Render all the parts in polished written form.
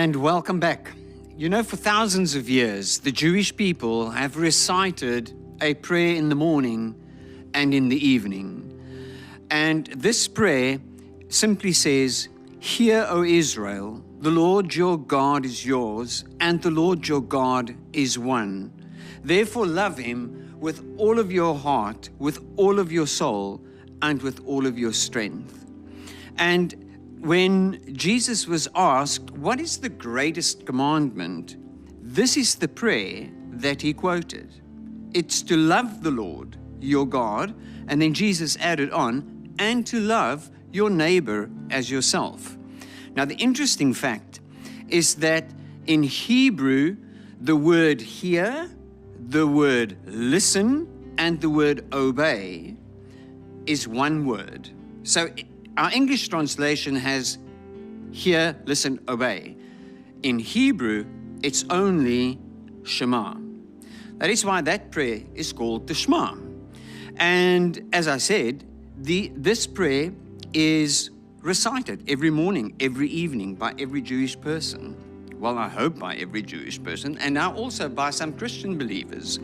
And welcome back. You know, for thousands of years, the Jewish people have recited a prayer in the morning and in the evening. And this prayer simply says, "Hear, O Israel, the Lord your God is yours, and the Lord your God is one. Therefore love him with all of your heart, with all of your soul, and with all of your strength." And when Jesus was asked, what is the greatest commandment? This is the prayer that he quoted. It's to love the Lord, your God, and then Jesus added on, and to love your neighbor as yourself. Now, the interesting fact is that in Hebrew, the word hear, the word listen, and the word obey is one word. So our English translation has hear, listen, obey. In Hebrew, it's only SHEMA. That is why that prayer is called the SHEMA. And as I said, this prayer is recited every morning, every evening by every Jewish person. Well, I hope by every Jewish person, and now also by some Christian believers.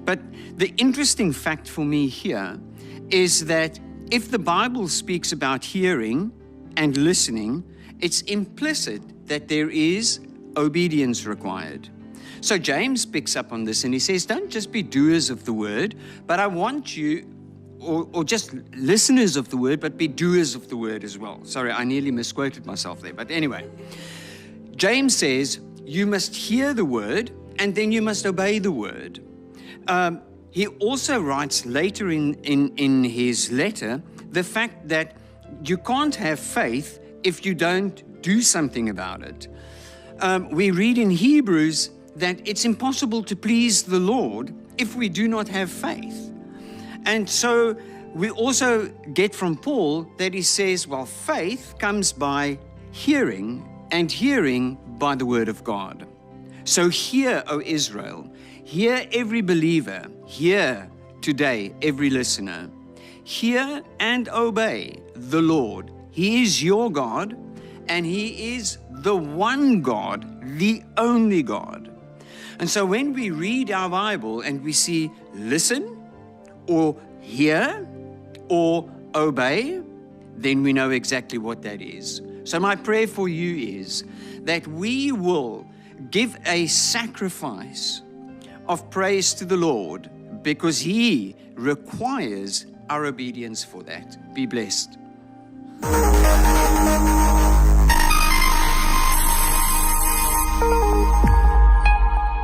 But the interesting fact for me here is that if the Bible speaks about hearing and listening, it's implicit that there is obedience required. So James picks up on this and he says, don't just be doers of the word, but I want you, or just listeners of the word, but be doers of the word as well. Sorry, I nearly misquoted myself there, but anyway. James says, you must hear the word and then you must obey the word. He also writes later in his letter the fact that you can't have faith if you don't do something about it. We read in Hebrews that it's impossible to please the Lord if we do not have faith. And so we also get from Paul that he says, well, faith comes by hearing, and hearing by the word of God. So hear, O Israel, hear every believer, hear today every listener. Hear and obey the Lord. He is your God, and he is the one God, the only God. And so when we read our Bible and we see listen, or hear, or obey, then we know exactly what that is. So my prayer for you is that we will give a sacrifice of praise to the Lord because he requires our obedience for that. Be blessed.